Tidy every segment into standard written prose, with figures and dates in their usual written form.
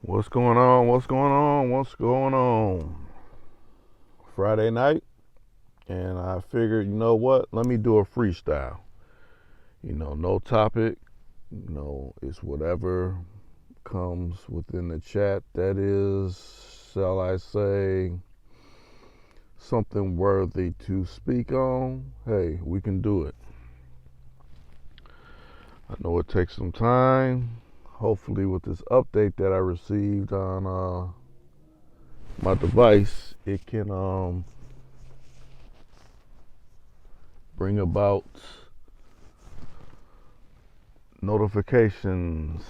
What's going on? What's going on? What's going on? Friday night, and I figured, you know what? Let me do a freestyle. No topic. It's whatever comes within the chat. That is, shall I say, something worthy to speak on. Hey, we can do it. I know it takes some time. Hopefully, with this update that I received on my device, it can bring about notifications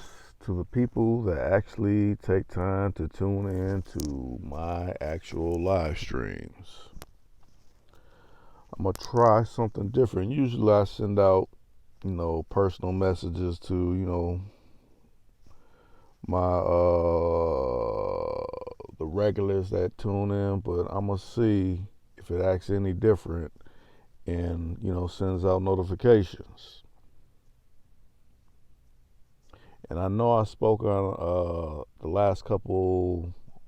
to the people that actually take time to tune in to my actual live streams. I'm gonna try something different. Usually I send out, personal messages to, my the regulars that tune in, but I'm gonna see if it acts any different and, sends out notifications. And I know I spoke on I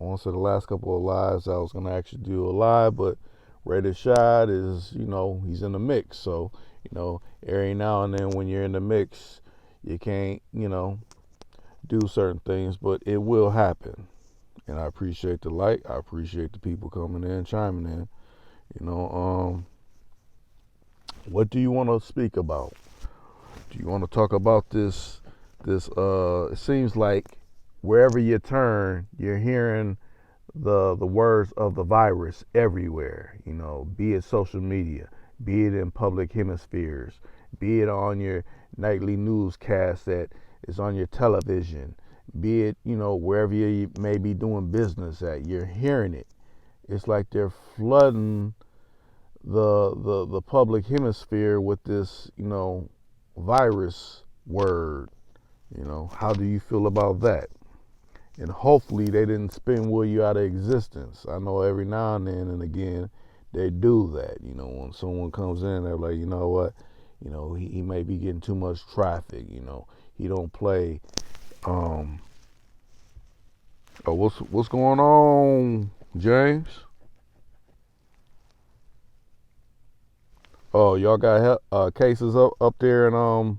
want to say the last couple of lives I was going to actually do a live, but Rated Shot is, he's in the mix. So, every now and then when you're in the mix, you can't, do certain things, but it will happen. And I appreciate the like. I appreciate the people coming in, chiming in. You know, what do you want to speak about? Do you want to talk about this it seems like wherever you turn you're hearing the words of the virus everywhere, be it social media, be it in public hemispheres, be it on your nightly newscast that is on your television, be it, wherever you may be doing business at, you're hearing it. It's like they're flooding the public hemisphere with this, virus word. How do you feel about that? And hopefully they didn't spin will you out of existence. I know every now and then and again they do that. When someone comes in, they're like, you know what, he may be getting too much traffic. He don't play. Um, oh, what's going on, James? Oh, y'all got cases up there in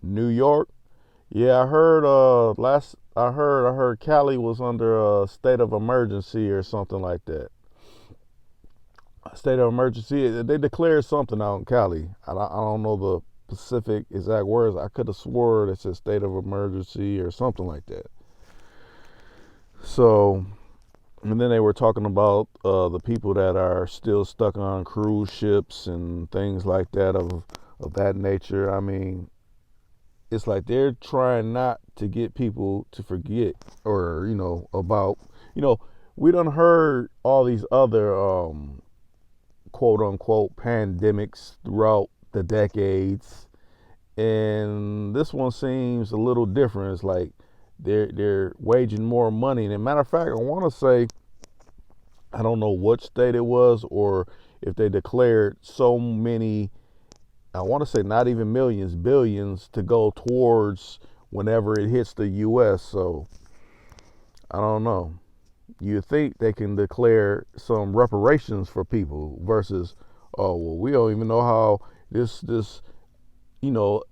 New York. Yeah, I heard last I heard Cali was under a state of emergency or something like that. A state of emergency. They declared something out in Cali. I don't know the specific exact words. I could have swore it said state of emergency or something like that. So, and then they were talking about the people that are still stuck on cruise ships and things like that of that nature. I mean, it's like they're trying not to get people to forget or about you know we done heard all these other quote unquote pandemics throughout the decades, and this one seems a little different. It's like they're waging more money. And as a matter of fact, I want to say, I don't know what state it was or if they declared so many, I want to say not even millions, billions to go towards whenever it hits the U.S. So I don't know. You think they can declare some reparations for people versus, oh well, we don't even know how this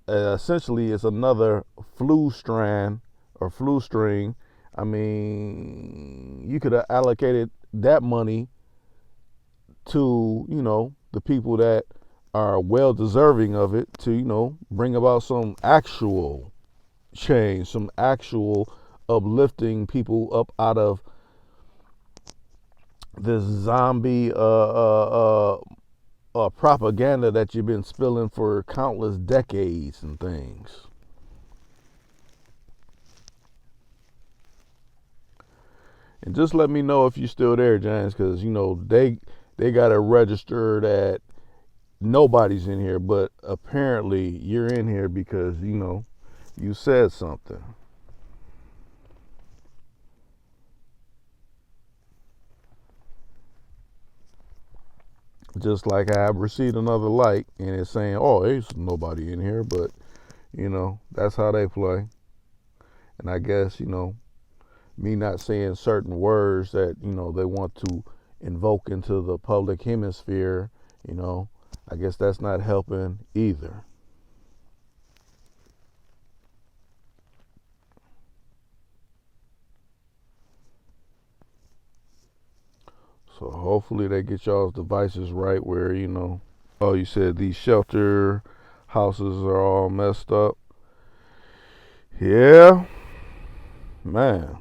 essentially it's another flu strand or flu string. I mean, you could have allocated that money to the people that are well deserving of it to bring about some actual change, some actual uplifting people up out of this zombie propaganda that you've been spilling for countless decades and things. And just let me know if you're still there, James, because they got to register that nobody's in here, but apparently you're in here because you said something. Just like I received another like and it's saying, "Oh, there's nobody in here," but that's how they play. And I guess me not saying certain words that they want to invoke into the public hemisphere, I guess that's not helping either. So hopefully they get y'all's devices right where, oh, you said these shelter houses are all messed up. Yeah, man.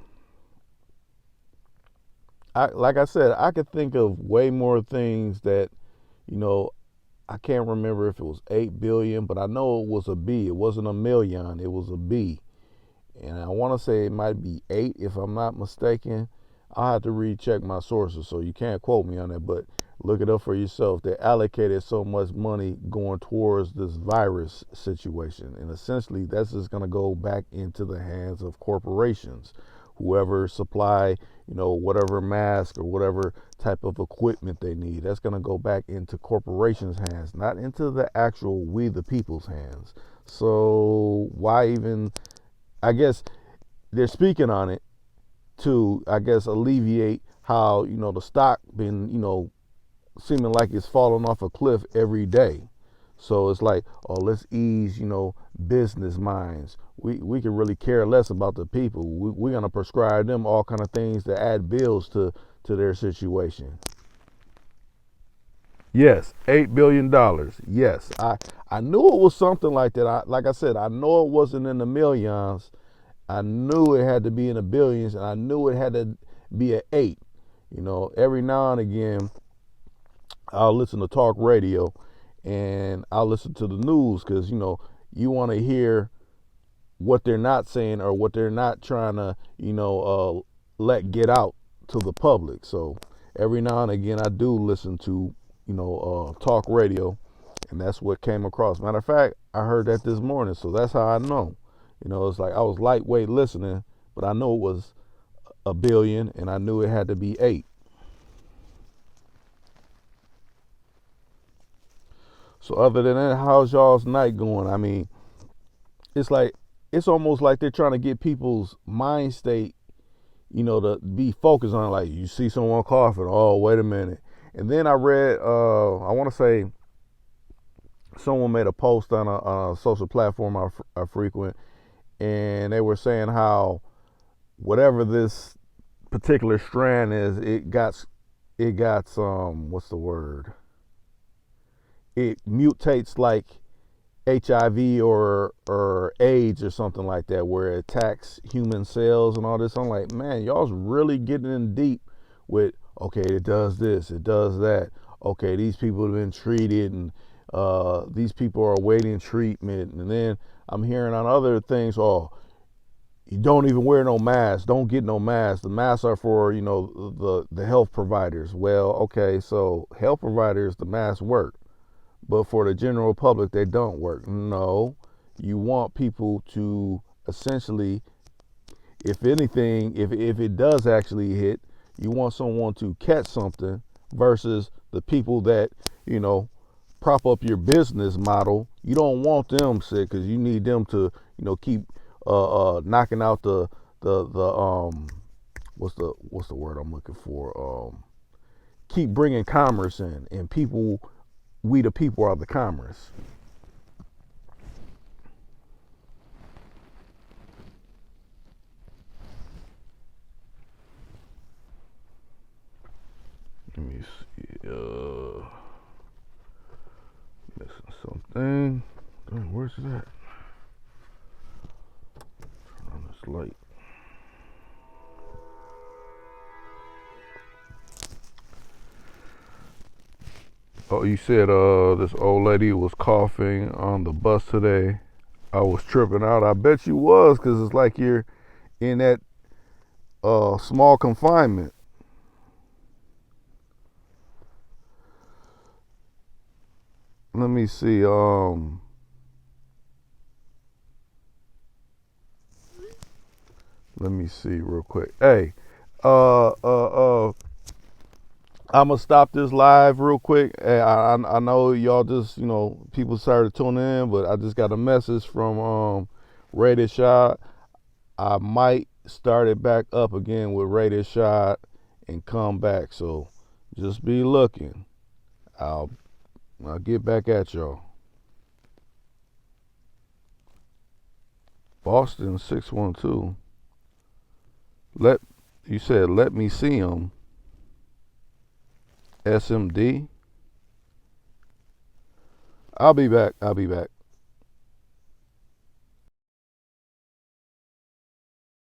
Like I said, I could think of way more things that, you know, I can't remember if it was 8 billion, but I know it was a B. It wasn't a million, it was a B. And I want to say it might be 8 if I'm not mistaken. I'll have to recheck my sources, so you can't quote me on that, but look it up for yourself. They allocated so much money going towards this virus situation, and essentially that's just going to go back into the hands of corporations. Whoever supply, whatever mask or whatever type of equipment they need, that's going to go back into corporations' hands, not into the actual we the people's hands. So why even, I guess they're speaking on it to, I guess, alleviate how, the stock been, seeming like it's falling off a cliff every day. So it's like, oh, let's ease, business minds. We can really care less about the people. We're gonna prescribe them all kind of things to add bills to their situation. Yes, $8 billion. Yes, I knew it was something like that. Like I said, I know it wasn't in the millions. I knew it had to be in the billions, and I knew it had to be at 8. Every now and again, I'll listen to talk radio, and I'll listen to the news because you want to hear what they're not saying or what they're not trying to let get out to the public. So every now and again, I do listen to talk radio, and that's what came across. Matter of fact, I heard that this morning, so that's how I know. It's like I was lightweight listening, but I know it was a billion, and I knew it had to be 8. So other than that, how's y'all's night going? I mean, it's almost like they're trying to get people's mind state, to be focused on. Like, you see someone coughing, oh, wait a minute. And then I read, I want to say, someone made a post on a social platform I frequent, and they were saying how whatever this particular strand is, it got some, what's the word? It mutates like HIV or AIDS or something like that, where it attacks human cells and all this. I'm like, man, y'all's really getting in deep with, okay, it does this, it does that. Okay, these people have been treated, and these people are awaiting treatment. And then I'm hearing on other things, oh, you don't even wear no mask, don't get no mask. The masks are for, the health providers. Well, okay, so health providers, the masks work, but for the general public, they don't work. No, you want people to essentially, if anything, if it does actually hit, you want someone to catch something versus the people that, prop up your business model. You don't want them sick because you need them to, keep knocking out the what's the word I'm looking for? Keep bringing commerce in, and people, we the people are the commerce. Let me see. Missing something. Where's that? Turn on this light. Oh, you said this old lady was coughing on the bus today. I was tripping out. I bet you was, because it's like you're in that small confinement. Let me see. Let me see real quick. Hey, uh, uh, uh, I'm gonna stop this live real quick. Hey, I know y'all just, people started tuning in, but I just got a message from Rated Shot. I might start it back up again with Rated Shot and come back. So just be looking. I'll get back at y'all. Boston 612. You said let me see him. SMD. I'll be back.